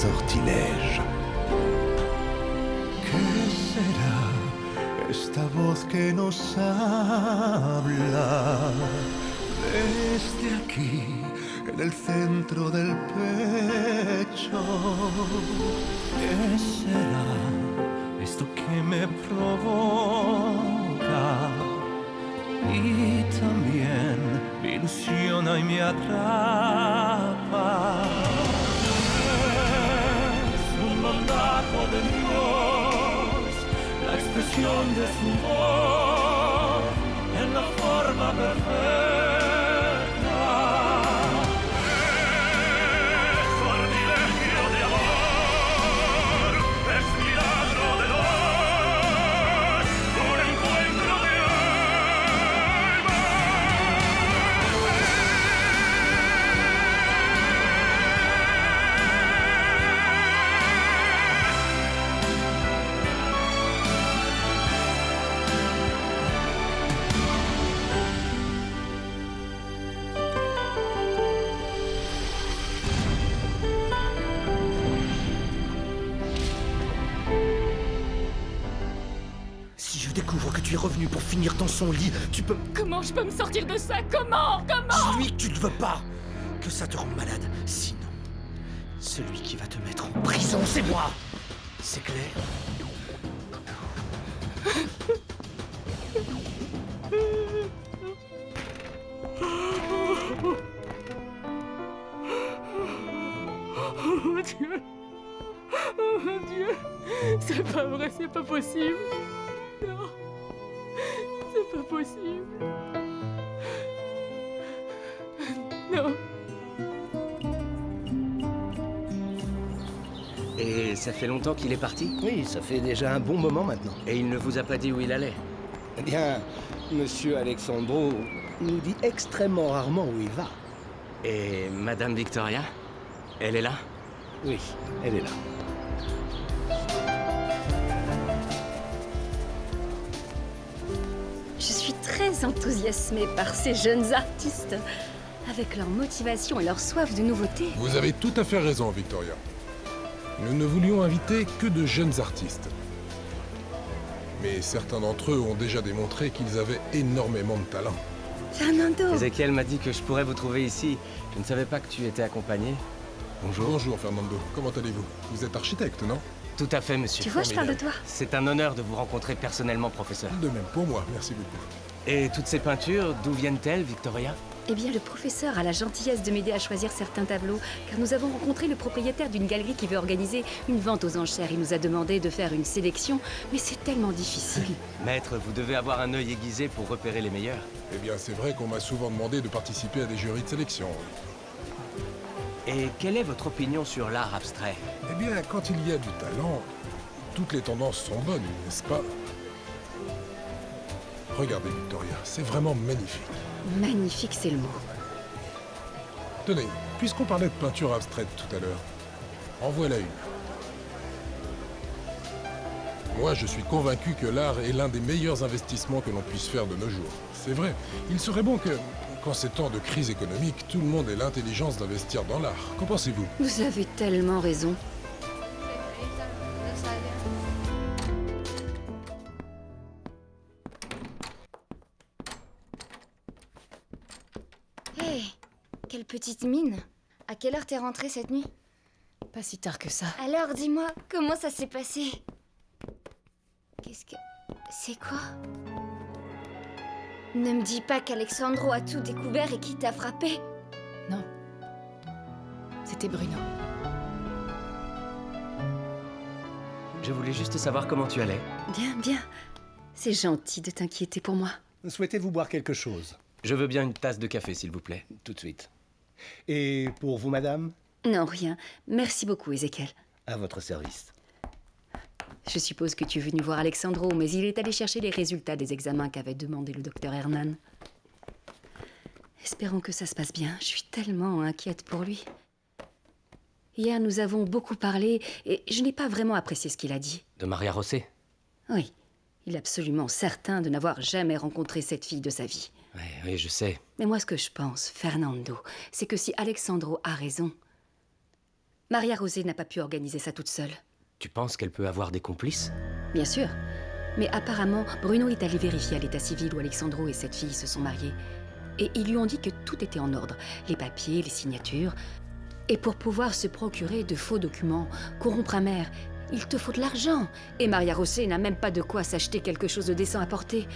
sortilège. ¿Qué será esta voz que nos habla? Desde aquí, en el centro del pecho. ¿Qué será esto que me provoca? Y también me ilusiona y me atrapa. Es un mandato de Dios, la expresión de su voz en la forma perfecta. Es sortilegio de amor, es milagro de Dios, un encuentro de Si je découvre que tu es revenu pour finir dans son lit, tu peux... Comment je peux me sortir de ça? Comment? Dis-lui que tu ne veux pas, que ça te rend malade. Sinon, celui qui va te mettre en prison, c'est moi. C'est clair? Oh mon Dieu! Oh mon Dieu! C'est pas vrai, c'est pas possible! Non! C'est pas possible! Non! Et ça fait longtemps qu'il est parti? Oui, ça fait déjà un bon moment maintenant. Et il ne vous a pas dit où il allait? Eh bien, Monsieur Alexandro nous dit extrêmement rarement où il va. Et Madame Victoria? Elle est là? Oui, elle est là. Je suis très enthousiasmée par ces jeunes artistes, avec leur motivation et leur soif de nouveauté. Vous avez tout à fait raison, Victoria. Nous ne voulions inviter que de jeunes artistes. Mais certains d'entre eux ont déjà démontré qu'ils avaient énormément de talent. Fernando! Ezekiel m'a dit que je pourrais vous trouver ici. Je ne savais pas que tu étais accompagné. Bonjour. Bonjour, Fernando. Comment allez-vous? Vous êtes architecte, non? Tout à fait, monsieur. Tu vois, je parle de toi. C'est un honneur de vous rencontrer personnellement, professeur. De même pour moi, merci beaucoup. Et toutes ces peintures, d'où viennent-elles, Victoria? Eh bien, le professeur a la gentillesse de m'aider à choisir certains tableaux, car nous avons rencontré le propriétaire d'une galerie qui veut organiser une vente aux enchères. Il nous a demandé de faire une sélection, mais c'est tellement difficile. Maître, vous devez avoir un œil aiguisé pour repérer les meilleurs. Eh bien, c'est vrai qu'on m'a souvent demandé de participer à des jurys de sélection. Et quelle est votre opinion sur l'art abstrait? Eh bien, quand il y a du talent, toutes les tendances sont bonnes, n'est-ce pas? Regardez, Victoria, c'est vraiment magnifique. Magnifique, c'est le mot. Tenez, puisqu'on parlait de peinture abstraite tout à l'heure, en voilà une. Moi, je suis convaincu que l'art est l'un des meilleurs investissements que l'on puisse faire de nos jours. C'est vrai, il serait bon que, qu'en ces temps de crise économique, tout le monde ait l'intelligence d'investir dans l'art. Qu'en pensez-vous? Vous avez tellement raison. Hé, quelle petite mine. À quelle heure t'es rentrée cette nuit? Pas si tard que ça. Alors, dis-moi, comment ça s'est passé? Qu'est-ce que... C'est quoi? Ne me dis pas qu'Alexandro a tout découvert et qu'il t'a frappé. Non. C'était Bruno. Je voulais juste savoir comment tu allais. Bien, bien. C'est gentil de t'inquiéter pour moi. Souhaitez-vous boire quelque chose? Je veux bien une tasse de café, s'il vous plaît. Tout de suite. Et pour vous, madame? Non, rien. Merci beaucoup, Ezekiel. À votre service. Je suppose que tu es venu voir Alexandro, mais il est allé chercher les résultats des examens qu'avait demandé le docteur Hernan. Espérons que ça se passe bien. Je suis tellement inquiète pour lui. Hier, nous avons beaucoup parlé et je n'ai pas vraiment apprécié ce qu'il a dit. De Maria Rosset? Oui, il est absolument certain de n'avoir jamais rencontré cette fille de sa vie. Oui, je sais. Mais moi, ce que je pense, Fernando, c'est que si Alexandro a raison, Maria Rosé n'a pas pu organiser ça toute seule. Tu penses qu'elle peut avoir des complices? Bien sûr. Mais apparemment, Bruno est allé vérifier à l'état civil où Alexandro et cette fille se sont mariés. Et ils lui ont dit que tout était en ordre. Les papiers, les signatures. Et pour pouvoir se procurer de faux documents, corrompre un maire, il te faut de l'argent. Et Maria Rosé n'a même pas de quoi s'acheter quelque chose de décent à porter.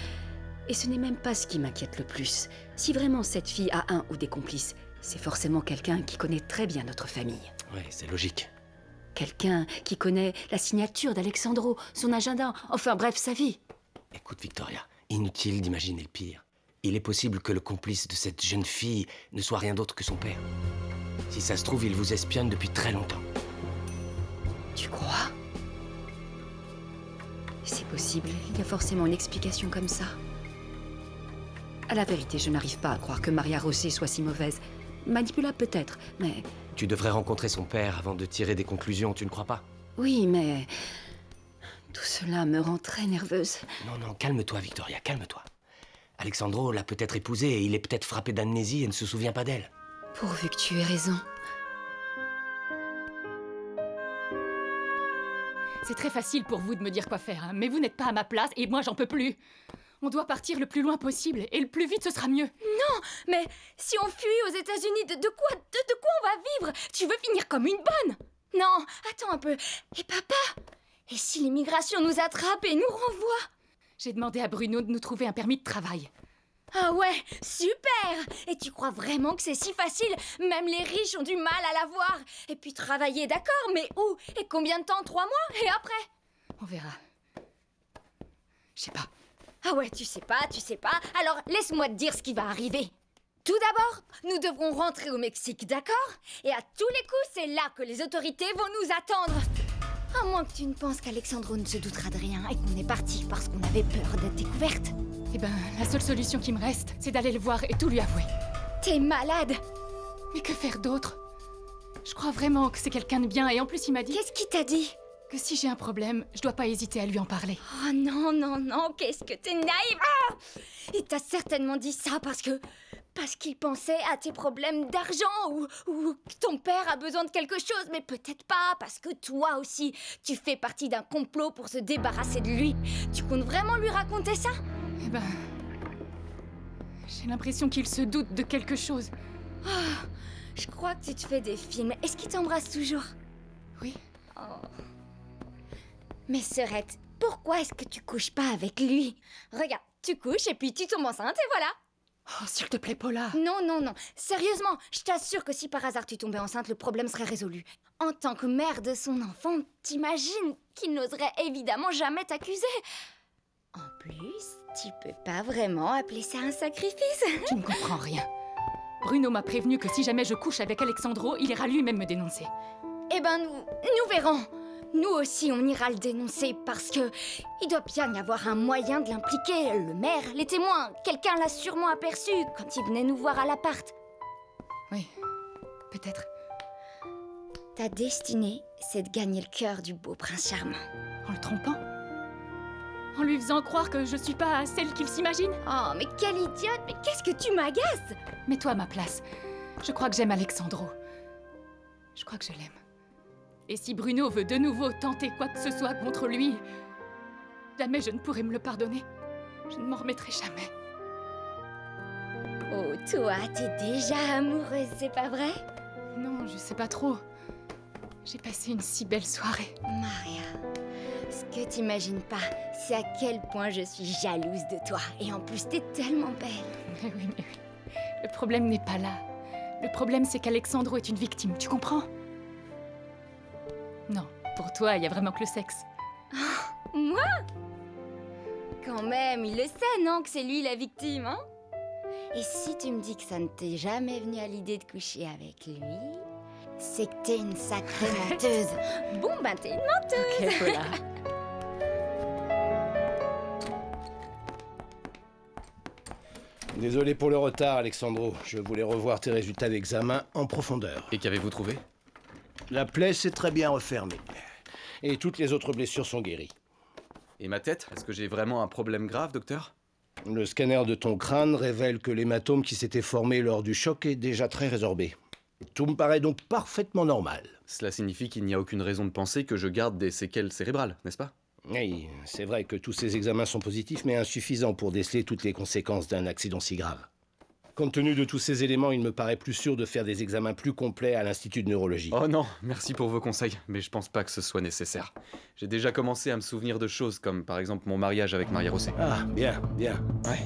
Et ce n'est même pas ce qui m'inquiète le plus. Si vraiment cette fille a un ou des complices, c'est forcément quelqu'un qui connaît très bien notre famille. Ouais, c'est logique. Quelqu'un qui connaît la signature d'Alexandro, son agenda, enfin bref, sa vie. Écoute, Victoria, inutile d'imaginer le pire. Il est possible que le complice de cette jeune fille ne soit rien d'autre que son père. Si ça se trouve, il vous espionne depuis très longtemps. Tu crois? C'est possible, il y a forcément une explication comme ça. À la vérité, je n'arrive pas à croire que Maria Rosé soit si mauvaise. Manipulable peut-être, mais... Tu devrais rencontrer son père avant de tirer des conclusions, tu ne crois pas? Oui, mais... tout cela me rend très nerveuse. Non, calme-toi, Victoria, calme-toi. Alexandro l'a peut-être épousée et il est peut-être frappé d'amnésie et ne se souvient pas d'elle. Pourvu que tu aies raison. C'est très facile pour vous de me dire quoi faire, hein, mais vous n'êtes pas à ma place et moi j'en peux plus. On doit partir le plus loin possible et le plus vite ce sera mieux. Non, mais si on fuit aux États-Unis, de quoi on va vivre? Tu veux finir comme une bonne? Non, attends un peu. Et papa? Et si l'immigration nous attrape et nous renvoie? J'ai demandé à Bruno de nous trouver un permis de travail. Ah ouais, super! Et tu crois vraiment que c'est si facile? Même les riches ont du mal à l'avoir. Et puis travailler, d'accord, mais où? Et combien de temps? 3 mois? Et après? On verra. Je sais pas. Ah ouais, tu sais pas. Alors laisse-moi te dire ce qui va arriver. Tout d'abord, nous devrons rentrer au Mexique, d'accord? Et à tous les coups, c'est là que les autorités vont nous attendre. À moins que tu ne penses qu'Alexandro ne se doutera de rien et qu'on est parti parce qu'on avait peur d'être découverte. Eh ben, la seule solution qui me reste, c'est d'aller le voir et tout lui avouer. T'es malade! Mais que faire d'autre? Je crois vraiment que c'est quelqu'un de bien et en plus il m'a dit Qu'est-ce qu'il t'a dit? que si j'ai un problème, je dois pas hésiter à lui en parler. Oh non, qu'est-ce que t'es naïve! Ah! Il t'a certainement dit ça parce qu'il pensait à tes problèmes d'argent ou que ton père a besoin de quelque chose, mais peut-être pas parce que toi aussi, tu fais partie d'un complot pour se débarrasser de lui. Tu comptes vraiment lui raconter ça? Eh ben... j'ai l'impression qu'il se doute de quelque chose. Oh, je crois que tu te fais des films. Est-ce qu'il t'embrasse toujours? Oui. Oh. Mais Serette, pourquoi est-ce que tu couches pas avec lui? Regarde, tu couches et puis tu tombes enceinte et voilà. Oh, s'il te plaît, Paula. Non. Sérieusement, je t'assure que si par hasard tu tombais enceinte, le problème serait résolu. En tant que mère de son enfant, t'imagines qu'il n'oserait évidemment jamais t'accuser. En plus, tu peux pas vraiment appeler ça un sacrifice. Tu ne comprends rien. Bruno m'a prévenu que si jamais je couche avec Alexandro, il ira lui-même me dénoncer. Eh ben, nous verrons. Nous aussi, on ira le dénoncer parce que il doit bien y avoir un moyen de l'impliquer. Le maire, les témoins, quelqu'un l'a sûrement aperçu quand il venait nous voir à l'appart. Oui, peut-être. Ta destinée, c'est de gagner le cœur du beau prince charmant. En le trompant? En lui faisant croire que je suis pas celle qu'il s'imagine? Oh, mais quelle idiote! Mais qu'est-ce que tu m'agaces! Mets-toi à ma place. Je crois que j'aime Alexandro. Je crois que je l'aime. Et si Bruno veut de nouveau tenter quoi que ce soit contre lui, jamais je ne pourrai me le pardonner. Je ne m'en remettrai jamais. Oh, toi, t'es déjà amoureuse, c'est pas vrai? Non, je sais pas trop. J'ai passé une si belle soirée. Maria, ce que t'imagines pas, c'est à quel point je suis jalouse de toi. Et en plus, t'es tellement belle. Mais oui. Le problème n'est pas là. Le problème, c'est qu'Alexandro est une victime, tu comprends? Non, pour toi, il y a vraiment que le sexe. Moi? Quand même, il le sait, non, que c'est lui la victime, hein? Et si tu me dis que ça ne t'est jamais venu à l'idée de coucher avec lui, c'est que t'es une sacrée menteuse. Bon, ben t'es une menteuse. Ok, voilà. Désolé pour le retard, Alexandro. Je voulais revoir tes résultats d'examen en profondeur. Et qu'avez-vous trouvé? La plaie s'est très bien refermée. Et toutes les autres blessures sont guéries. Et ma tête? Est-ce que j'ai vraiment un problème grave, docteur? Le scanner de ton crâne révèle que l'hématome qui s'était formé lors du choc est déjà très résorbé. Tout me paraît donc parfaitement normal. Cela signifie qu'il n'y a aucune raison de penser que je garde des séquelles cérébrales, n'est-ce pas? Oui, c'est vrai que tous ces examens sont positifs, mais insuffisants pour déceler toutes les conséquences d'un accident si grave. Compte tenu de tous ces éléments, il me paraît plus sûr de faire des examens plus complets à l'Institut de neurologie. Oh non, merci pour vos conseils, mais je pense pas que ce soit nécessaire. J'ai déjà commencé à me souvenir de choses, comme par exemple mon mariage avec Maria Rosset. Ah, bien, bien. Ouais.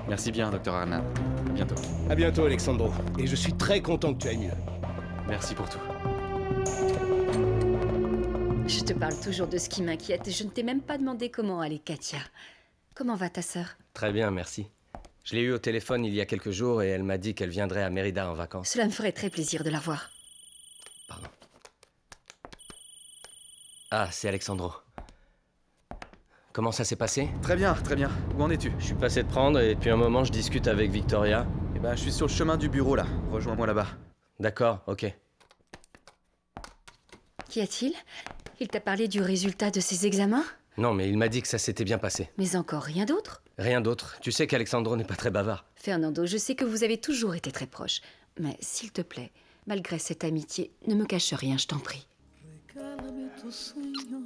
Merci bien, Dr. Arnan. À bientôt. À bientôt, Alexandro. Et je suis très content que tu ailles mieux. Merci pour tout. Je te parle toujours de ce qui m'inquiète et je ne t'ai même pas demandé comment allait Katia. Comment va ta sœur? Très bien, merci. Je l'ai eue au téléphone il y a quelques jours et elle m'a dit qu'elle viendrait à Mérida en vacances. Cela me ferait très plaisir de la voir. Pardon. Ah, c'est Alexandro. Comment ça s'est passé? Très bien, très bien. Où en es-tu? Je suis passé de prendre et depuis un moment je discute avec Victoria. Eh ben, je suis sur le chemin du bureau là. Rejoins-moi là-bas. D'accord, ok. Qu'y a-t-il? Il t'a parlé du résultat de ses examens? Non, mais il m'a dit que ça s'était bien passé. Mais encore rien d'autre? Rien d'autre. Tu sais qu'Alexandro n'est pas très bavard. Fernando, je sais que vous avez toujours été très proches. Mais s'il te plaît, malgré cette amitié, ne me cache rien, je t'en prie. Regálame tus sueños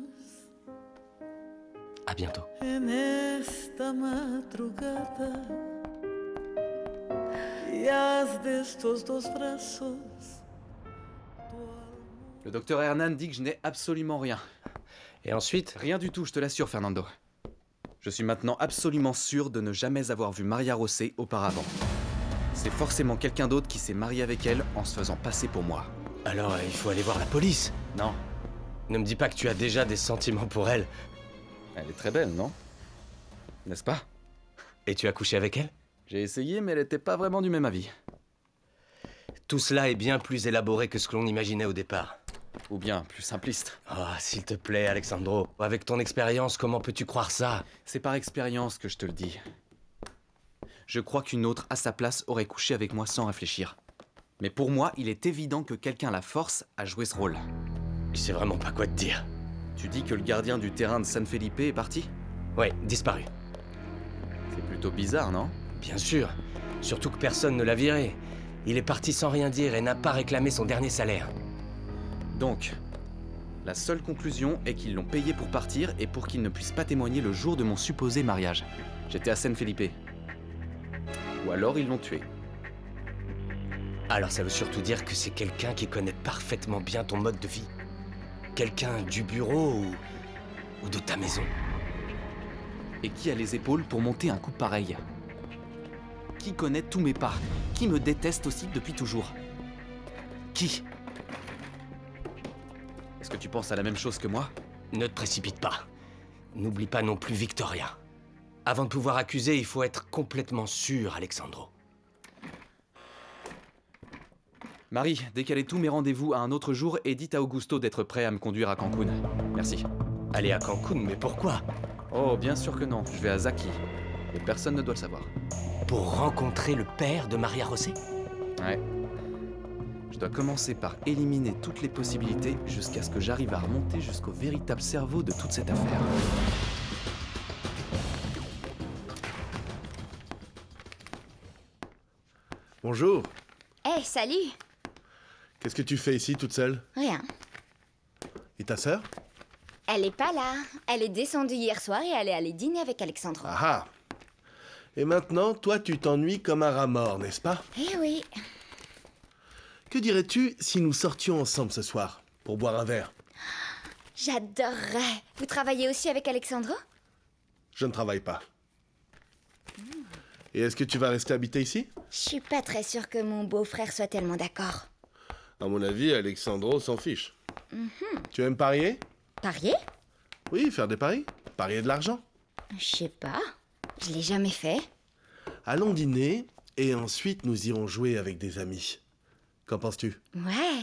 À bientôt. en esta madrugada y haz de estos dos brazos tu alma. Le docteur Hernan dit que je n'ai absolument rien. Et ensuite? Rien du tout, je te l'assure, Fernando. Je suis maintenant absolument sûr de ne jamais avoir vu Maria Rosset auparavant. C'est forcément quelqu'un d'autre qui s'est marié avec elle en se faisant passer pour moi. Alors, il faut aller voir la police. Non, Ne me dis pas que tu as déjà des sentiments pour elle. elle est très belle, non? N'est-ce pas? Et tu as couché avec elle? J'ai essayé, mais elle n'était pas vraiment du même avis. Tout cela est bien plus élaboré que ce que l'on imaginait au départ. Ou bien plus simpliste. Ah, s'il te plaît, Alexandro. Avec ton expérience, comment peux-tu croire ça? C'est par expérience que je te le dis. Je crois qu'une autre à sa place aurait couché avec moi sans réfléchir. Mais pour moi, il est évident que quelqu'un la force à jouer ce rôle. Je sais vraiment pas quoi te dire. Tu dis que le gardien du terrain de San Felipe est parti? Ouais, disparu. C'est plutôt bizarre, non? Bien sûr. Surtout que personne ne l'a viré. Il est parti sans rien dire et n'a pas réclamé son dernier salaire. Donc, la seule conclusion est qu'ils l'ont payé pour partir et pour qu'il ne puisse pas témoigner le jour de mon supposé mariage. J'étais à San Felipe. Ou alors ils l'ont tué. Alors ça veut surtout dire que c'est quelqu'un qui connaît parfaitement bien ton mode de vie. Quelqu'un du bureau ou de ta maison. Et qui a les épaules pour monter un coup pareil? Qui connaît tous mes pas? Qui me déteste aussi depuis toujours? Qui? Est-ce que tu penses à la même chose que moi? Ne te précipite pas. N'oublie pas non plus Victoria. Avant de pouvoir accuser, il faut être complètement sûr, Alexandro. Marie, décalez tous mes rendez-vous à un autre jour et dites à Augusto d'être prêt à me conduire à Cancun. Merci. Aller à Cancun, mais pourquoi? Oh, bien sûr que non. Je vais à Zaki. Et personne ne doit le savoir. Pour rencontrer le père de Maria Rosset? Ouais. Je dois commencer par éliminer toutes les possibilités jusqu'à ce que j'arrive à remonter jusqu'au véritable cerveau de toute cette affaire. Bonjour. Eh, salut! Qu'est-ce que tu fais ici toute seule? Rien. Et ta sœur? Elle est pas là. Elle est descendue hier soir et elle est allée dîner avec Alexandro. Ah ah. Et maintenant, toi, tu t'ennuies comme un rat mort, n'est-ce pas? Eh oui. Que dirais-tu si nous sortions ensemble ce soir, pour boire un verre? J'adorerais. Vous travaillez aussi avec Alexandro? Je ne travaille pas. Et est-ce que tu vas rester habiter ici? Je suis pas très sûre que mon beau-frère soit tellement d'accord. À mon avis, Alexandro s'en fiche. Tu aimes parier? Parier? Oui, faire des paris. Parier de l'argent. Je sais pas. Je l'ai jamais fait. Allons dîner, et ensuite nous irons jouer avec des amis. Qu'en penses-tu? Ouais.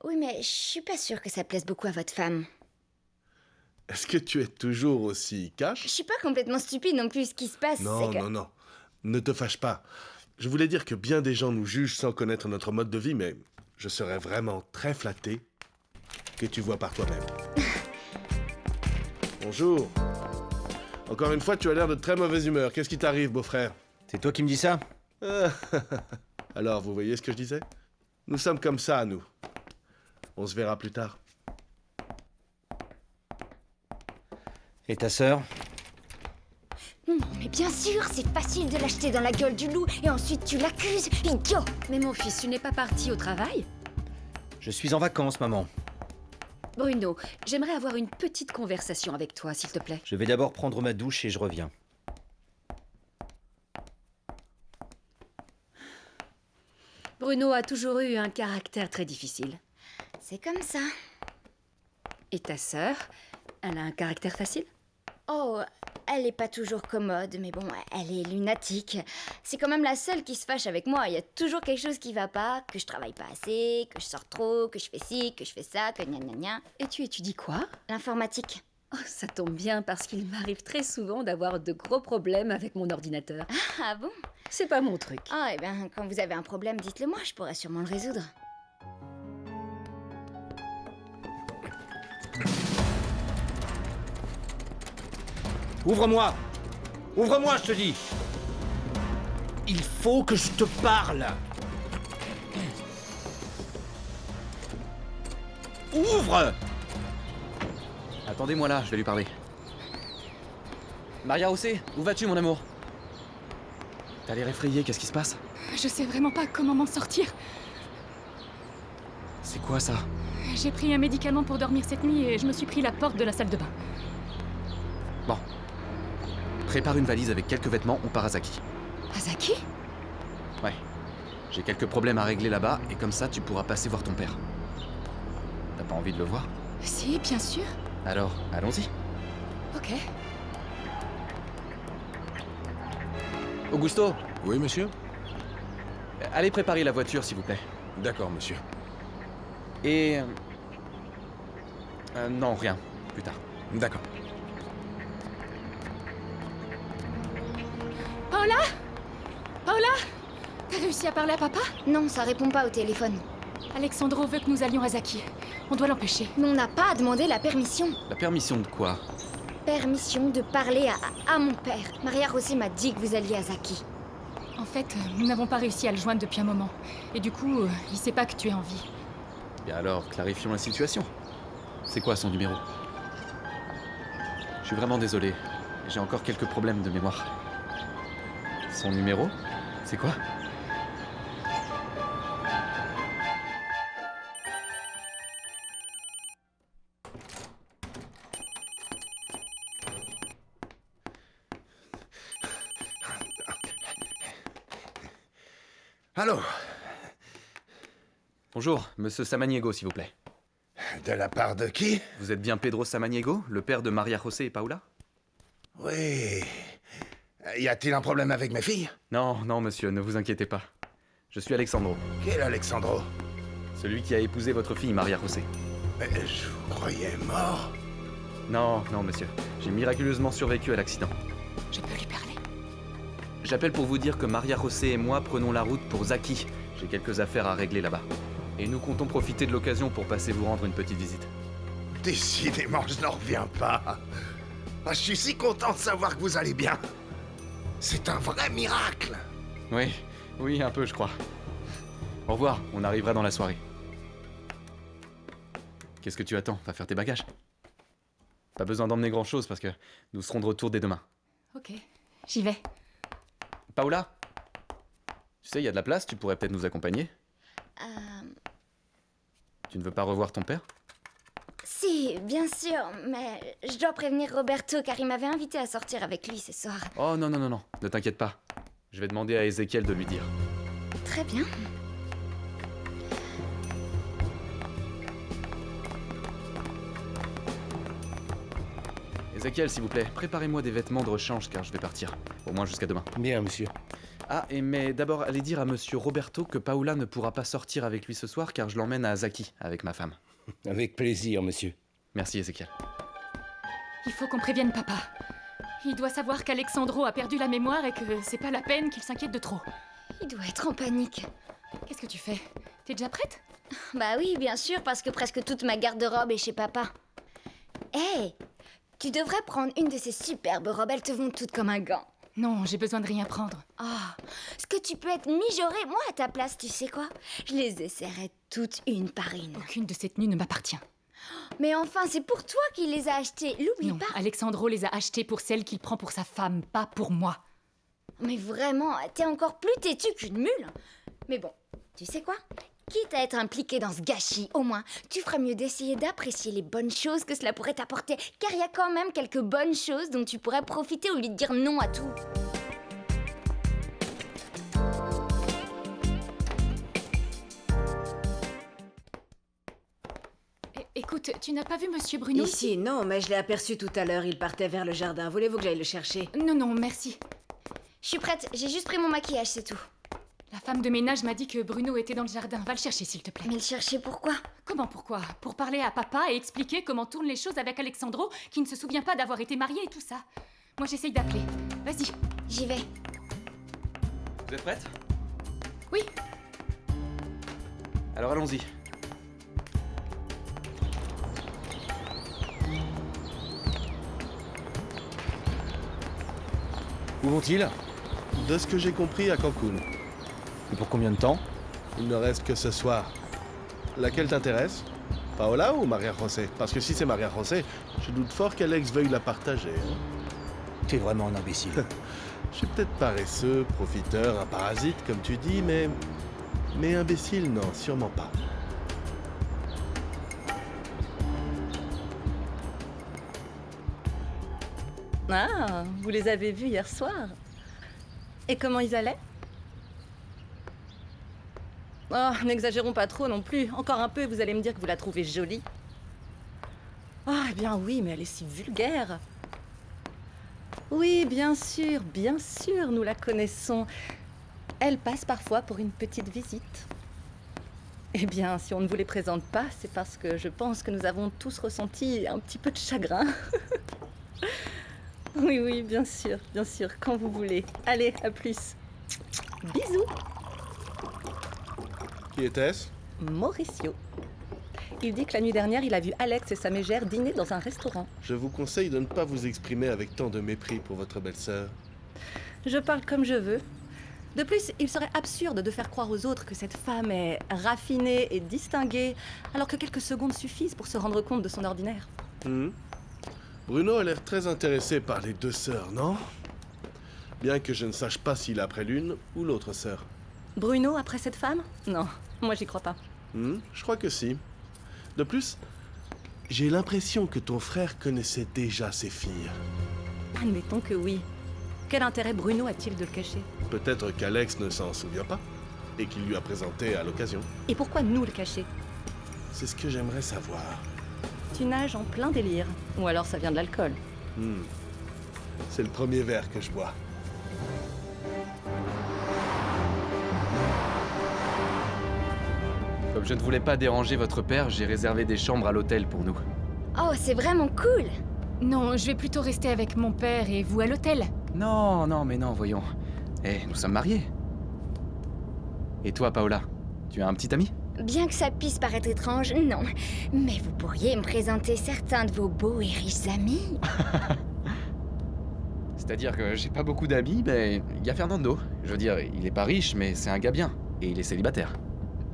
Oui, mais je suis pas sûre que ça plaise beaucoup à votre femme. Est-ce que tu es toujours aussi Je cash? suis pas complètement stupide non plus. Ce qui se passe, Non, c'est que... non, non. Ne te fâche pas. Je voulais dire que bien des gens nous jugent sans connaître notre mode de vie, mais je serais vraiment très flatté que tu vois par toi-même. Bonjour. Encore une fois, tu as l'air de très mauvaise humeur. Qu'est-ce qui t'arrive, beau-frère? C'est toi qui me dis ça? Alors, vous voyez ce que je disais? Nous sommes comme ça, nous. On se verra plus tard. Et ta sœur? Non, mais bien sûr, c'est facile de l'acheter dans la gueule du loup et ensuite tu l'accuses, idiot. Mais mon fils, tu n'es pas parti au travail? Je suis en vacances, maman. Bruno, j'aimerais avoir une petite conversation avec toi, s'il te plaît. Je vais d'abord prendre ma douche et je reviens. Bruno a toujours eu un caractère très difficile. C'est comme ça. Et ta sœur, elle a un caractère facile? Oh, elle est pas toujours commode, mais bon, elle est lunatique. C'est quand même la seule qui se fâche avec moi. Il y a toujours quelque chose qui va pas, que je travaille pas assez, que je sors trop, que je fais ci, que je fais ça, que gna gna gna. Et tu étudies quoi? L'informatique. Oh, ça tombe bien parce qu'il m'arrive très souvent d'avoir de gros problèmes avec mon ordinateur. Ah bon? C'est pas mon truc. Ah, eh bien, quand vous avez un problème, dites-le moi, je pourrais sûrement le résoudre. Ouvre-moi! Ouvre-moi, je te dis! Il faut que je te parle! Ouvre! Attendez-moi là, je vais lui parler. Maria José, où vas-tu, mon amour? T'as l'air effrayée, qu'est-ce qui se passe? Je sais vraiment pas comment m'en sortir. C'est quoi ça? J'ai pris un médicament pour dormir cette nuit et je me suis pris la porte de la salle de bain. Bon. Prépare une valise avec quelques vêtements, on part à Zaki. Azaki? Ouais. J'ai quelques problèmes à régler là-bas et comme ça tu pourras passer voir ton père. T'as pas envie de le voir? Si, bien sûr. Alors, allons-y. Ok. Augusto, Oui, monsieur? allez préparer la voiture, s'il vous plaît. D'accord, monsieur. Et... non, rien. Plus tard. D'accord. Paola? Paola? T'as réussi à parler à papa? Non, ça répond pas au téléphone. Alexandro veut que nous allions à Zaki. On doit l'empêcher. Mais on n'a pas à demander la permission. La permission de quoi? Permission de parler à mon père. Maria José m'a dit que vous alliez à Zaki. En fait, nous n'avons pas réussi à le joindre depuis un moment. Et du coup, il sait pas que tu es en vie. Et alors, clarifions la situation. C'est quoi son numéro? Je suis vraiment désolé. J'ai encore quelques problèmes de mémoire. Son numéro? C'est quoi? Allô? Bonjour, monsieur Samaniego, s'il vous plaît. De la part de qui? Vous êtes bien Pedro Samaniego, le père de Maria José et Paula? Oui. Y a-t-il un problème avec mes filles? Non, non, monsieur, ne vous inquiétez pas. Je suis Alexandro, Quel Alexandro? celui qui a épousé votre fille Maria José. Mais je vous croyais mort. Non, non, monsieur. J'ai miraculeusement survécu à l'accident. Je peux lui parler. J'appelle pour vous dire que Maria José et moi prenons la route pour Zaki. J'ai quelques affaires à régler là-bas. Et nous comptons profiter de l'occasion pour passer vous rendre une petite visite. Décidément, je n'en reviens pas. Ah, je suis si content de savoir que vous allez bien. C'est un vrai miracle. Oui, oui, un peu, je crois. Au revoir, on arrivera dans la soirée. Qu'est-ce que tu attends? Va faire tes bagages. Pas besoin d'emmener grand-chose parce que nous serons de retour dès demain. Ok, j'y vais. Paola? Tu sais, il y a de la place, tu pourrais peut-être nous accompagner. Tu ne veux pas revoir ton père? Si, bien sûr, mais je dois prévenir Roberto car il m'avait invité à sortir avec lui ce soir. Oh non, non, non, non, ne t'inquiète pas. Je vais demander à Ézéchiel de lui dire. Très bien. Ézéchiel, s'il vous plaît, préparez-moi des vêtements de rechange car je vais partir. Au moins jusqu'à demain. Bien, monsieur. Ah, mais d'abord, allez dire à monsieur Roberto que Paola ne pourra pas sortir avec lui ce soir car je l'emmène à Zaki avec ma femme. Avec plaisir, monsieur. Merci, Ézéchiel. Il faut qu'on prévienne papa. Il doit savoir qu'Alexandro a perdu la mémoire et que c'est pas la peine qu'il s'inquiète de trop. Il doit être en panique. Qu'est-ce que tu fais? T'es déjà prête? Bah oui, bien sûr, parce que presque toute ma garde-robe est chez papa. Hé, tu devrais prendre une de ces superbes robes, elles te vont toutes comme un gant. Non, j'ai besoin de rien prendre. Ah, est-ce que tu peux être mijaurée? Moi, à ta place, tu sais quoi? Je les essaierai toutes une par une. Aucune de ces tenues ne m'appartient. Mais enfin, c'est pour toi qu'il les a achetées, l'oublie Non, pas. Alexandro les a achetées pour celle qu'il prend pour sa femme, pas pour moi. Mais vraiment, t'es encore plus têtu qu'une mule. Mais bon, tu sais quoi? Quitte à être impliqué dans ce gâchis, au moins, tu feras mieux d'essayer d'apprécier les bonnes choses que cela pourrait t'apporter. Car il y a quand même quelques bonnes choses dont tu pourrais profiter au lieu de dire non à tout. Écoute, tu n'as pas vu Monsieur Bruno? Ici, non, mais je l'ai aperçu tout à l'heure. Il partait vers le jardin. Voulez-vous que j'aille le chercher? Non, merci. Je suis prête, j'ai juste pris mon maquillage, c'est tout. La femme de ménage m'a dit que Bruno était dans le jardin. Va le chercher, s'il te plaît. Mais le chercher pourquoi? Comment pourquoi? Pour parler à papa et expliquer comment tournent les choses avec Alexandro, qui ne se souvient pas d'avoir été marié et tout ça. Moi, j'essaye d'appeler. Vas-y. J'y vais. Vous êtes prête? Oui. Alors allons-y. Où vont-ils? De ce que j'ai compris, à Cancun. Et pour combien de temps? Il ne reste que ce soir. Laquelle t'intéresse? Paola ou Maria José? Parce que si c'est Maria José, je doute fort qu'Alex veuille la partager. Hein. Tu es vraiment un imbécile. Je suis peut-être paresseux, profiteur, un parasite, comme tu dis, mais... Mais imbécile, non, sûrement pas. Ah, vous les avez vus hier soir. Et comment ils allaient? Oh, n'exagérons pas trop non plus. Encore un peu et vous allez me dire que vous la trouvez jolie. Ah, eh bien oui, mais elle est si vulgaire. Oui, bien sûr, nous la connaissons. Elle passe parfois pour une petite visite. Eh bien, si on ne vous les présente pas, c'est parce que je pense que nous avons tous ressenti un petit peu de chagrin. Oui, bien sûr, quand vous voulez. Allez, à plus. Bisous. Qui était-ce? Mauricio. Il dit que la nuit dernière, il a vu Alex et sa mégère dîner dans un restaurant. Je vous conseille de ne pas vous exprimer avec tant de mépris pour votre belle-sœur. Je parle comme je veux. De plus, il serait absurde de faire croire aux autres que cette femme est raffinée et distinguée, alors que quelques secondes suffisent pour se rendre compte de son ordinaire. Bruno a l'air très intéressé par les deux sœurs, non? Bien que je ne sache pas s'il est après l'une ou l'autre sœur. Bruno après cette femme? Non, moi j'y crois pas. Je crois que si. De plus, j'ai l'impression que ton frère connaissait déjà ses filles. Admettons que oui. Quel intérêt Bruno a-t-il de le cacher? Peut-être qu'Alex ne s'en souvient pas et qu'il lui a présenté à l'occasion. Et pourquoi nous le cacher? C'est ce que j'aimerais savoir. Tu nages en plein délire. Ou alors ça vient de l'alcool. C'est le premier verre que je bois. Comme je ne voulais pas déranger votre père, j'ai réservé des chambres à l'hôtel pour nous. Oh, c'est vraiment cool. Non, je vais plutôt rester avec mon père et vous à l'hôtel. Non, mais non, voyons. Nous sommes mariés. Et toi, Paola, tu as un petit ami? Bien que ça puisse paraître étrange, non. Mais vous pourriez me présenter certains de vos beaux et riches amis. C'est-à-dire que j'ai pas beaucoup d'amis, mais il y a Fernando. Je veux dire, il est pas riche, mais c'est un gars bien. Et il est célibataire.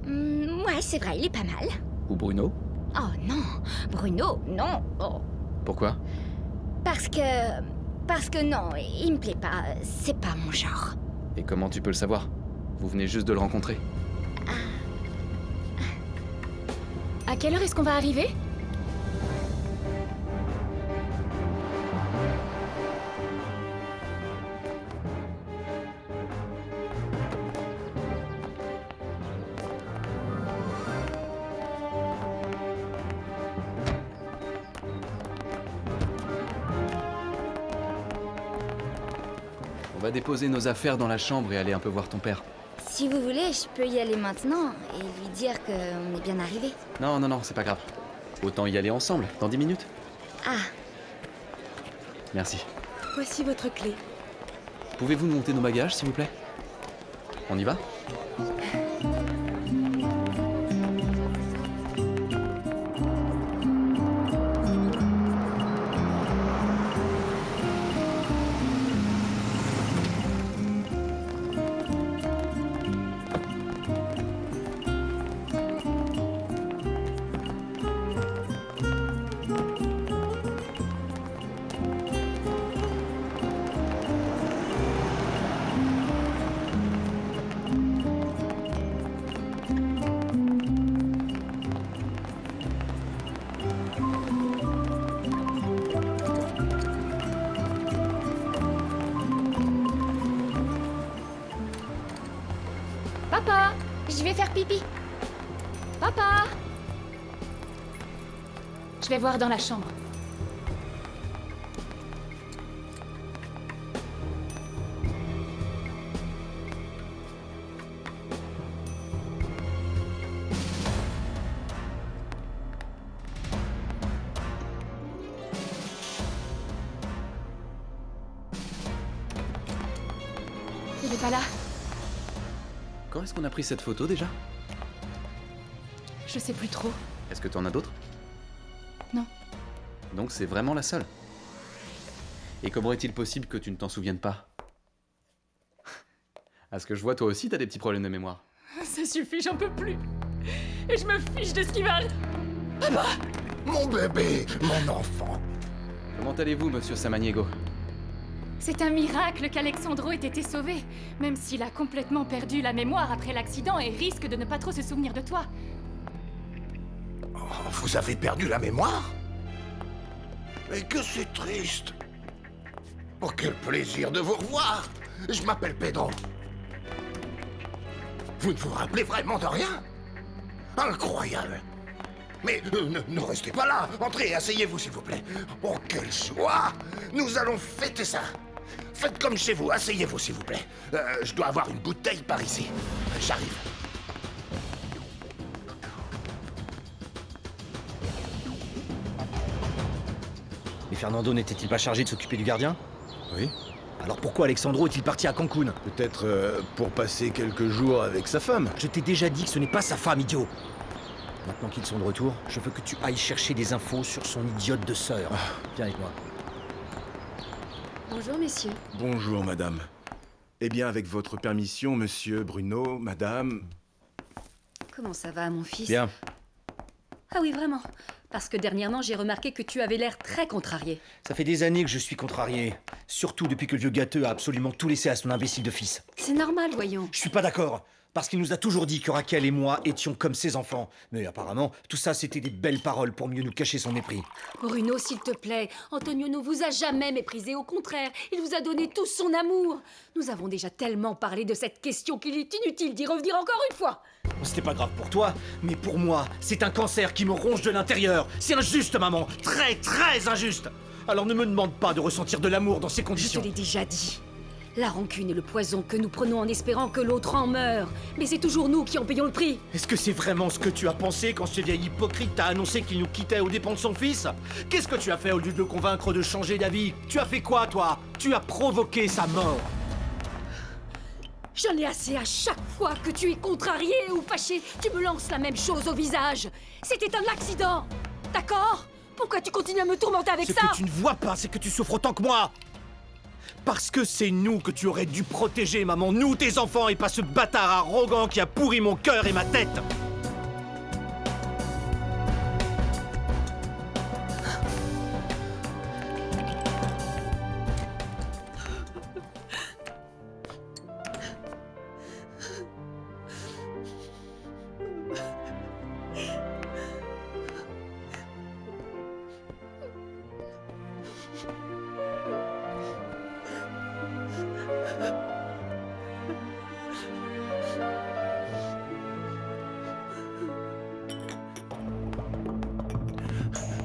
Ouais, c'est vrai, il est pas mal. Ou Bruno? Oh non, Bruno, non. Oh. Pourquoi? Parce que non, il me plaît pas. C'est pas mon genre. Et comment tu peux le savoir? Vous venez juste de le rencontrer. À quelle heure est-ce qu'on va arriver? On va déposer nos affaires dans la chambre et aller un peu voir ton père. Si vous voulez, je peux y aller maintenant et lui dire qu'on est bien arrivé. Non, c'est pas grave. Autant y aller ensemble, dans 10 minutes. Ah. Merci. Voici votre clé. Pouvez-vous nous monter nos bagages, s'il vous plaît? On y va? Je vais faire pipi. Papa! Je vais voir dans la chambre. Il est pas là. Quand est-ce qu'on a pris cette photo déjà? Je sais plus trop. Est-ce que t'en as d'autres? Non. Donc c'est vraiment la seule. Et comment est-il possible que tu ne t'en souviennes pas? À ce que je vois, toi aussi t'as des petits problèmes de mémoire. Ça suffit, j'en peux plus. Et je me fiche de ce qu'ils valent. Papa! Mon bébé, mon enfant. Comment allez-vous, monsieur Samaniego? C'est un miracle qu'Alexandro ait été sauvé, même s'il a complètement perdu la mémoire après l'accident et risque de ne pas trop se souvenir de toi. Oh, vous avez perdu la mémoire? Mais que c'est triste. Oh, quel plaisir de vous revoir. Je m'appelle Pedro. Vous ne vous rappelez vraiment de rien? Incroyable. Mais ne restez pas là. Entrez, asseyez-vous s'il vous plaît. Oh, quelle joie. Nous allons fêter ça. Faites comme chez vous, asseyez-vous s'il vous plaît. Je dois avoir une bouteille par ici. J'arrive. Mais Fernando n'était-il pas chargé de s'occuper du gardien? Oui. Alors pourquoi Alexandro est-il parti à Cancun? Peut-être pour passer quelques jours avec sa femme. Je t'ai déjà dit que ce n'est pas sa femme, idiot. Maintenant qu'ils sont de retour, je veux que tu ailles chercher des infos sur son idiote de sœur. Viens avec moi. Bonjour, messieurs. Bonjour, madame. Eh bien, avec votre permission, monsieur Bruno, madame... Comment ça va, mon fils? Bien. Ah oui, vraiment. Parce que dernièrement, j'ai remarqué que tu avais l'air très contrarié. Ça fait des années que je suis contrarié. Surtout depuis que le vieux gâteux a absolument tout laissé à son imbécile de fils. C'est normal, voyons. Je suis pas d'accord. Parce qu'il nous a toujours dit que Raquel et moi étions comme ses enfants. Mais apparemment, tout ça c'était des belles paroles pour mieux nous cacher son mépris. Bruno, s'il te plaît, Antonio ne vous a jamais méprisé, au contraire, il vous a donné tout son amour. Nous avons déjà tellement parlé de cette question qu'il est inutile d'y revenir encore une fois. C'était pas grave pour toi, mais pour moi, c'est un cancer qui me ronge de l'intérieur. C'est injuste, maman. Très, très injuste. Alors ne me demande pas de ressentir de l'amour dans ces conditions. Je te l'ai déjà dit. La rancune est le poison que nous prenons en espérant que l'autre en meure. Mais c'est toujours nous qui en payons le prix. Est-ce que c'est vraiment ce que tu as pensé quand ce vieil hypocrite t'a annoncé qu'il nous quittait aux dépens de son fils? Qu'est-ce que tu as fait au lieu de le convaincre de changer d'avis? Tu as fait quoi, toi? Tu as provoqué sa mort. J'en ai assez à chaque fois que tu es contrarié ou fâché. Tu me lances la même chose au visage. C'était un accident. D'accord? Pourquoi tu continues à me tourmenter avec ça? Ce que tu ne vois pas, c'est que tu souffres autant que moi. Parce que c'est nous que tu aurais dû protéger, maman. Nous, tes enfants, et pas ce bâtard arrogant qui a pourri mon cœur et ma tête.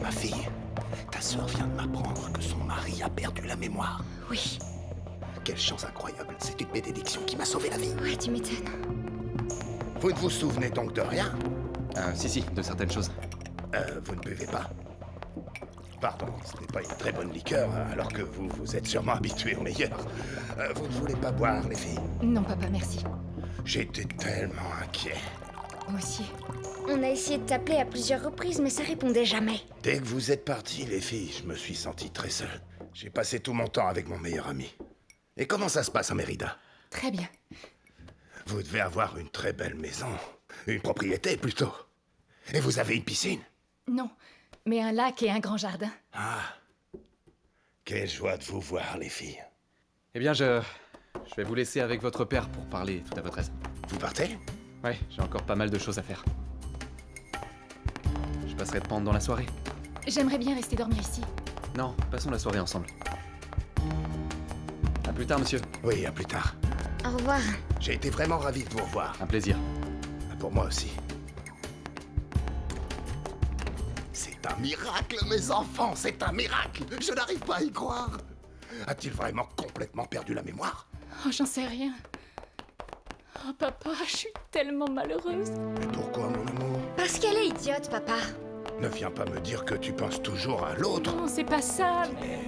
Ma fille, ta sœur vient de m'apprendre que son mari a perdu la mémoire. Oui. Quelle chance incroyable. C'est une bénédiction qui m'a sauvé la vie. Ouais, tu m'étonnes. Vous ne vous souvenez donc de rien? Si, de certaines choses. Vous ne buvez pas? Pardon, ce n'est pas une très bonne liqueur, alors que vous êtes sûrement habitués aux meilleurs. Vous ne voulez pas boire, les filles? Non, papa, merci. J'étais tellement inquiet. Moi aussi. On a essayé de t'appeler à plusieurs reprises, mais ça répondait jamais. Dès que vous êtes partis, les filles, je me suis senti très seul. J'ai passé tout mon temps avec mon meilleur ami. Et comment ça se passe à Mérida? Très bien. Vous devez avoir une très belle maison. Une propriété, plutôt. Et vous avez une piscine? Non, mais un lac et un grand jardin. Ah. Quelle joie de vous voir, les filles. Eh bien, je vais vous laisser avec votre père pour parler tout à votre aise. Vous partez? Ouais, j'ai encore pas mal de choses à faire. Je passerai de pendant la soirée. J'aimerais bien rester dormir ici. Non, passons la soirée ensemble. À plus tard, monsieur. Oui, à plus tard. Au revoir. J'ai été vraiment ravi de vous revoir. Un plaisir. À pour moi aussi. C'est un miracle, mes enfants, c'est un miracle. Je n'arrive pas à y croire. A-t-il vraiment complètement perdu la mémoire? Oh, j'en sais rien. Oh, papa, je suis tellement malheureuse. Mais pourquoi, mon amour? Parce qu'elle est idiote, papa. Ne viens pas me dire que tu penses toujours à l'autre. Non, c'est pas ça, mais...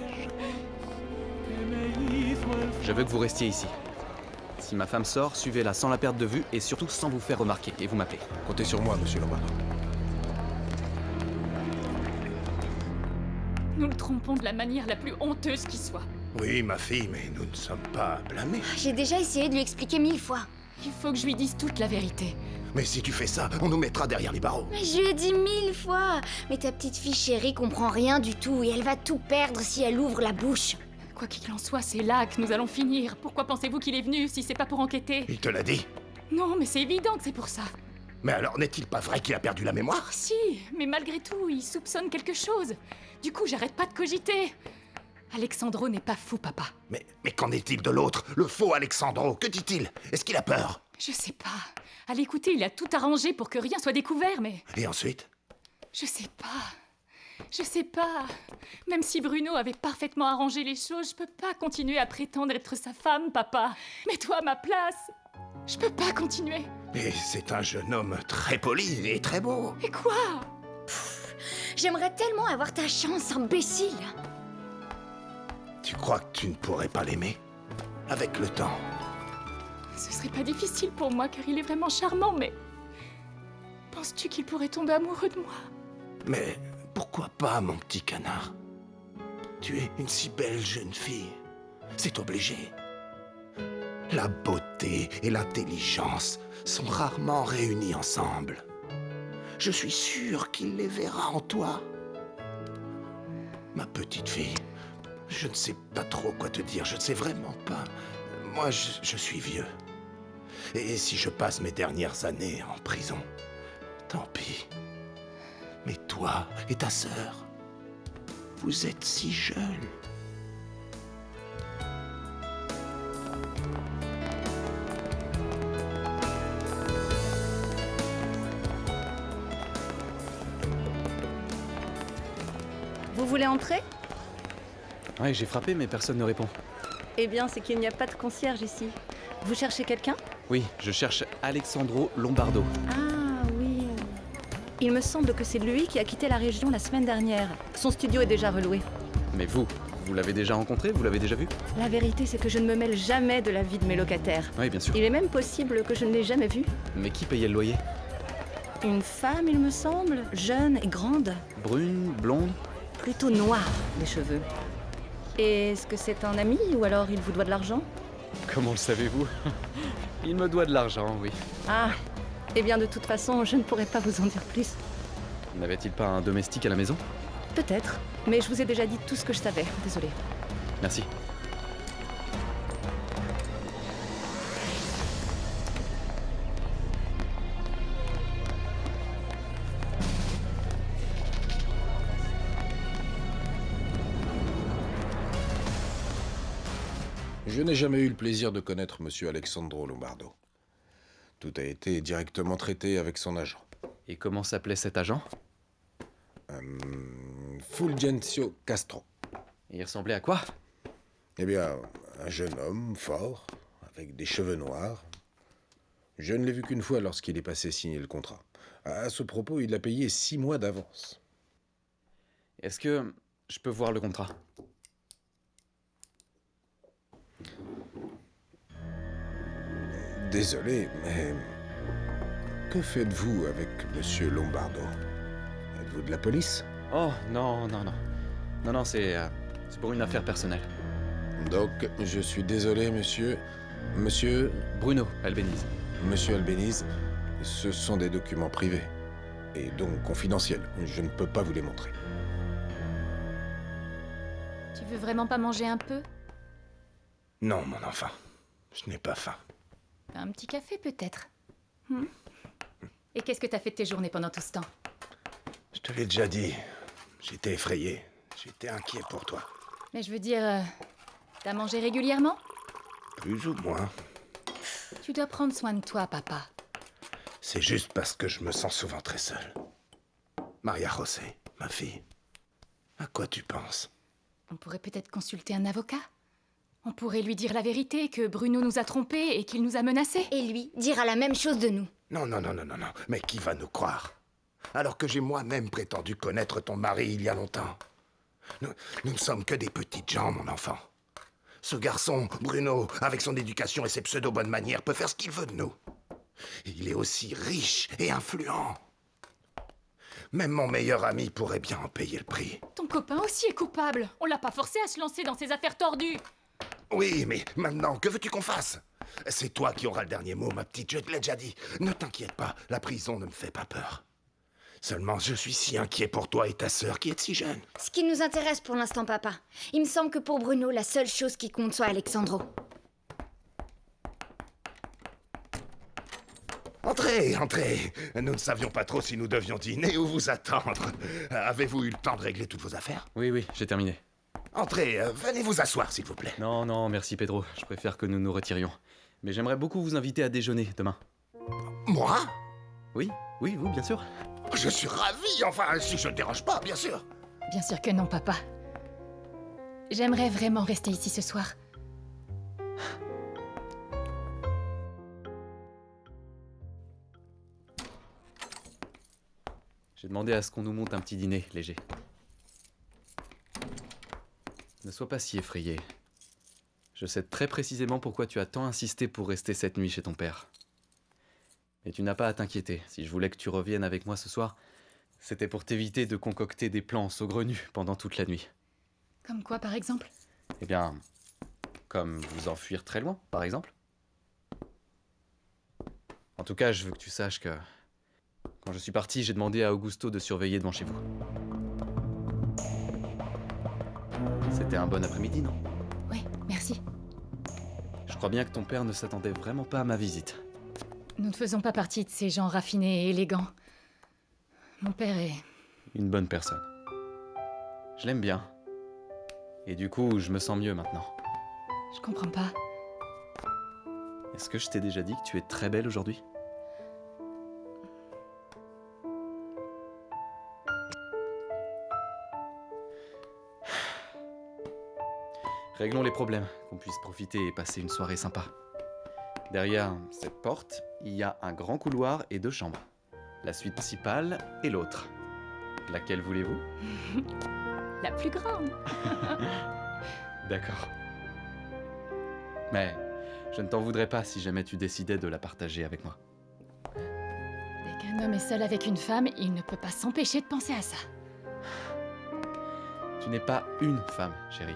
Je veux que vous restiez ici. Si ma femme sort, suivez-la sans la perdre de vue et surtout sans vous faire remarquer. Et vous m'appelez. Comptez sur moi, monsieur Lombardo. Nous le trompons de la manière la plus honteuse qui soit. Oui, ma fille, mais nous ne sommes pas à blâmer. J'ai déjà essayé de lui expliquer 1000 fois. Il faut que je lui dise toute la vérité. Mais si tu fais ça, on nous mettra derrière les barreaux. Mais je lui ai dit 1000 fois. Mais ta petite fille chérie comprend rien du tout et elle va tout perdre si elle ouvre la bouche. Quoi qu'il en soit, c'est là que nous allons finir. Pourquoi pensez-vous qu'il est venu si c'est pas pour enquêter? Il te l'a dit? Non, mais c'est évident que c'est pour ça. Mais alors, n'est-il pas vrai qu'il a perdu la mémoire? Si, mais malgré tout, il soupçonne quelque chose. Du coup, j'arrête pas de cogiter. Alexandro n'est pas fou, papa. Mais qu'en est-il de l'autre? Le faux Alexandro, que dit-il? Est-ce qu'il a peur? Je sais pas. À l'écouter, il a tout arrangé pour que rien soit découvert, mais... Et ensuite? Je sais pas. Je sais pas. Même si Bruno avait parfaitement arrangé les choses, je peux pas continuer à prétendre être sa femme, papa. Mets-toi à ma place. Je peux pas continuer. Et c'est un jeune homme très poli et très beau. Et quoi? J'aimerais tellement avoir ta chance, imbécile. Tu crois que tu ne pourrais pas l'aimer? Avec le temps. Ce serait pas difficile pour moi car il est vraiment charmant, mais... Penses-tu qu'il pourrait tomber amoureux de moi? Mais pourquoi pas, mon petit canard? Tu es une si belle jeune fille. C'est obligé. La beauté et l'intelligence sont rarement réunies ensemble. Je suis sûr qu'il les verra en toi. Ma petite fille, je ne sais pas trop quoi te dire, je ne sais vraiment pas. Moi, je suis vieux. Et si je passe mes dernières années en prison, tant pis. Mais toi et ta sœur, vous êtes si jeunes. Vous voulez entrer? Ouais, j'ai frappé, mais personne ne répond. Eh bien, c'est qu'il n'y a pas de concierge ici. Vous cherchez quelqu'un? Oui, je cherche Alexandro Lombardo. Ah oui. Il me semble que c'est lui qui a quitté la région la semaine dernière. Son studio est déjà reloué. Mais vous l'avez déjà rencontré? Vous l'avez déjà vu? La vérité, c'est que je ne me mêle jamais de la vie de mes locataires. Oui, bien sûr. Il est même possible que je ne l'ai jamais vu. Mais qui payait le loyer? Une femme, il me semble, jeune et grande. Brune, blonde? Plutôt noire, les cheveux. Et est-ce que c'est un ami ou alors il vous doit de l'argent? Comment le savez-vous? Il me doit de l'argent, oui. Ah, eh bien de toute façon, je ne pourrais pas vous en dire plus. N'avait-il pas un domestique à la maison? Peut-être, mais je vous ai déjà dit tout ce que je savais, désolée. Merci. Je n'ai jamais eu le plaisir de connaître monsieur Alexandro Lombardo. Tout a été directement traité avec son agent. Et comment s'appelait cet agent? Fulgencio Castro. Et il ressemblait à quoi? Eh bien, un jeune homme fort, avec des cheveux noirs. Je ne l'ai vu qu'une fois lorsqu'il est passé signer le contrat. À ce propos, il l'a payé 6 mois d'avance. Est-ce que je peux voir le contrat? Désolé, mais... Que faites-vous avec monsieur Lombardo? Êtes-vous de la police? Oh, non. Non, c'est pour une affaire personnelle. Donc, je suis désolé, monsieur... Monsieur... Bruno Albéniz. Monsieur Albéniz, ce sont des documents privés. Et donc confidentiels. Je ne peux pas vous les montrer. Tu veux vraiment pas manger un peu? Non, mon enfant. Je n'ai pas faim. Un petit café, peut-être. Et qu'est-ce que t'as fait de tes journées pendant tout ce temps? Je te l'ai déjà dit. J'étais effrayé. J'étais inquiet pour toi. Mais je veux dire, t'as mangé régulièrement? Plus ou moins. Tu dois prendre soin de toi, papa. C'est juste parce que je me sens souvent très seul. Maria José, ma fille, à quoi tu penses? On pourrait peut-être consulter un avocat. On pourrait lui dire la vérité, que Bruno nous a trompés et qu'il nous a menacés. Et lui dira la même chose de nous. Non, mais qui va nous croire? Alors que j'ai moi-même prétendu connaître ton mari il y a longtemps. Nous ne sommes que des petites gens, mon enfant. Ce garçon, Bruno, avec son éducation et ses pseudo-bonnes manières, peut faire ce qu'il veut de nous. Il est aussi riche et influent. Même mon meilleur ami pourrait bien en payer le prix. Ton copain aussi est coupable. On l'a pas forcé à se lancer dans ces affaires tordues. Oui, mais maintenant, que veux-tu qu'on fasse? C'est toi qui auras le dernier mot, ma petite, je te l'ai déjà dit. Ne t'inquiète pas, la prison ne me fait pas peur. Seulement, je suis si inquiet pour toi et ta sœur qui est si jeune. Ce qui nous intéresse pour l'instant, papa. Il me semble que pour Bruno, la seule chose qui compte soit Alexandro. Entrez, entrez. Nous ne savions pas trop si nous devions dîner ou vous attendre. Avez-vous eu le temps de régler toutes vos affaires? Oui, j'ai terminé. Entrez, venez vous asseoir, s'il vous plaît. Non, merci Pedro. Je préfère que nous nous retirions. Mais j'aimerais beaucoup vous inviter à déjeuner demain. Moi? Oui, vous, bien sûr. Je suis ravi, enfin, si je ne dérange pas, bien sûr. Bien sûr que non, papa. J'aimerais vraiment rester ici ce soir. J'ai demandé à ce qu'on nous monte un petit dîner léger. Ne sois pas si effrayé. Je sais très précisément pourquoi tu as tant insisté pour rester cette nuit chez ton père. Et tu n'as pas à t'inquiéter. Si je voulais que tu reviennes avec moi ce soir, c'était pour t'éviter de concocter des plans saugrenus pendant toute la nuit. Comme quoi, par exemple? Eh bien, comme vous enfuir très loin, par exemple. En tout cas, je veux que tu saches que... Quand je suis parti, j'ai demandé à Augusto de surveiller devant chez vous. C'était un bon après-midi, non? Oui, merci. Je crois bien que ton père ne s'attendait vraiment pas à ma visite. Nous ne faisons pas partie de ces gens raffinés et élégants. Mon père est... Une bonne personne. Je l'aime bien. Et du coup, je me sens mieux maintenant. Je comprends pas. Est-ce que je t'ai déjà dit que tu es très belle aujourd'hui? Réglons les problèmes, qu'on puisse profiter et passer une soirée sympa. Derrière cette porte, il y a un grand couloir et 2 chambres. La suite principale et l'autre. Laquelle voulez-vous? La plus grande. D'accord. Mais je ne t'en voudrais pas si jamais tu décidais de la partager avec moi. Dès qu'un homme est seul avec une femme, il ne peut pas s'empêcher de penser à ça. Tu n'es pas une femme, chérie.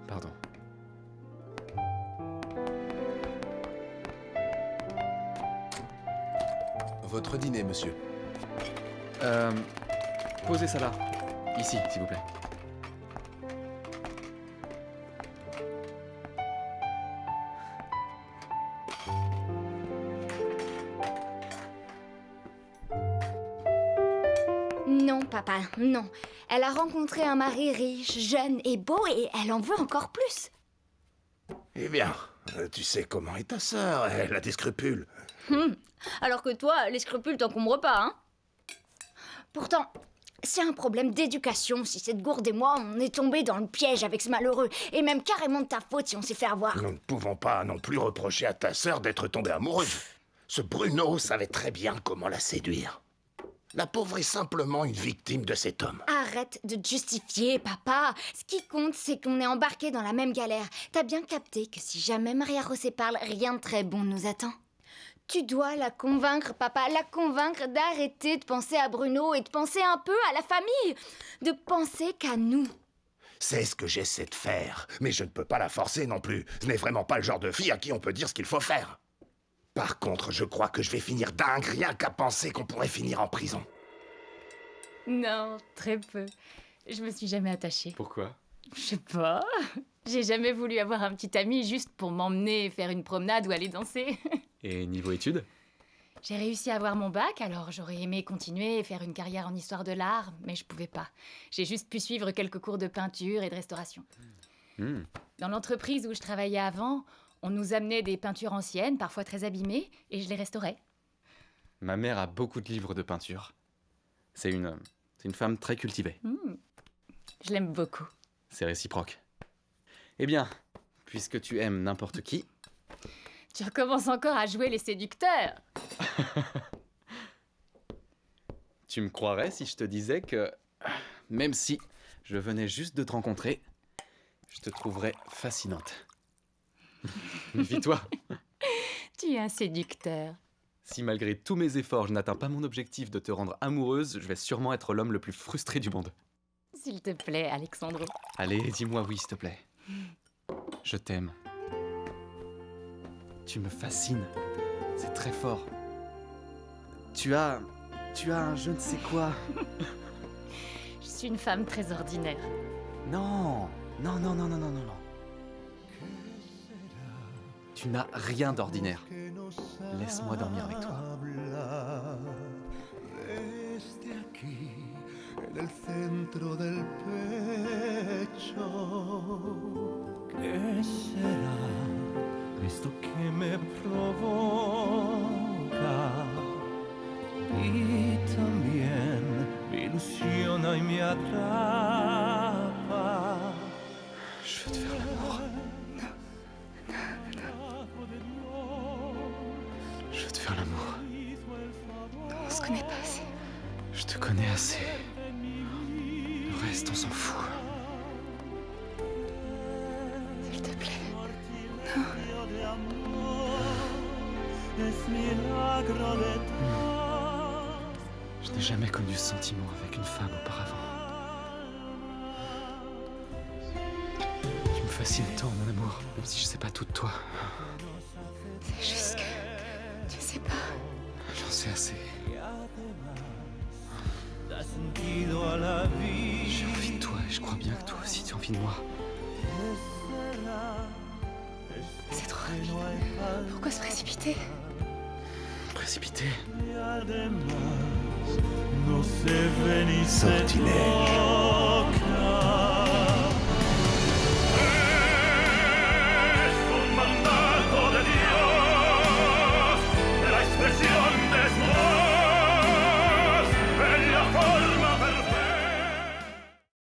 Pardon. Votre dîner, monsieur. Posez ça là. Ici, s'il vous plaît. Non, papa, non. Elle a rencontré un mari riche, jeune et beau et elle en veut encore plus. Eh bien, tu sais comment est ta sœur, elle a des scrupules. Alors que toi, les scrupules t'encombrent pas, hein? Pourtant, c'est un problème d'éducation. Si cette gourde et moi, on est tombés dans le piège avec ce malheureux. Et même carrément de ta faute si on s'est fait avoir. Nous ne pouvons pas non plus reprocher à ta sœur d'être tombée amoureuse. Ce Bruno savait très bien comment la séduire. La pauvre est simplement une victime de cet homme. Arrête de te justifier, papa. Ce qui compte, c'est qu'on est embarqués dans la même galère. T'as bien capté que si jamais Maria José parle, rien de très bon nous attend. Tu dois la convaincre, papa, la convaincre d'arrêter de penser à Bruno et de penser un peu à la famille. De penser qu'à nous. C'est ce que j'essaie de faire, mais je ne peux pas la forcer non plus. Ce n'est vraiment pas le genre de fille à qui on peut dire ce qu'il faut faire. Par contre, je crois que je vais finir dingue rien qu'à penser qu'on pourrait finir en prison. Non, très peu. Je me suis jamais attachée. Pourquoi? Je sais pas. J'ai jamais voulu avoir un petit ami juste pour m'emmener faire une promenade ou aller danser. Et niveau études? J'ai réussi à avoir mon bac, alors j'aurais aimé continuer et faire une carrière en histoire de l'art, mais je pouvais pas. J'ai juste pu suivre quelques cours de peinture et de restauration. Dans l'entreprise où je travaillais avant, on nous amenait des peintures anciennes, parfois très abîmées, et je les restaurais. Ma mère a beaucoup de livres de peinture. C'est une femme très cultivée. Je l'aime beaucoup. C'est réciproque. Eh bien, puisque tu aimes n'importe qui... Tu recommences encore à jouer les séducteurs. Tu me croirais si je te disais que, même si je venais juste de te rencontrer, je te trouverais fascinante. Méfie-toi. Tu es un séducteur. Si malgré tous mes efforts, je n'atteins pas mon objectif de te rendre amoureuse, je vais sûrement être l'homme le plus frustré du monde. S'il te plaît, Alexandro. Allez, dis-moi oui, s'il te plaît. Je t'aime. Tu me fascines. C'est très fort. Tu as un je ne sais quoi. Je suis une femme très ordinaire. Non. Tu n'as rien d'ordinaire. Laisse-moi dormir avec toi. En el centro del pecho. ¿Qué será esto que me provoca? Y también me ilusiona y me atrapa. Je veux te faire l'amour. Je veux te faire l'amour. On se connaît pas assez. Je te connais assez. Le reste, on s'en fout. S'il te plaît. Je n'ai jamais connu ce sentiment avec une femme auparavant. Tu me fascines tant, mon amour, même si je sais pas tout de toi. C'est juste que tu sais pas. J'en sais assez. J'ai envie de toi et je crois bien que toi aussi tu as envie de moi. C'est trop rapide. Pourquoi se précipiter? Précipité? Sortilège.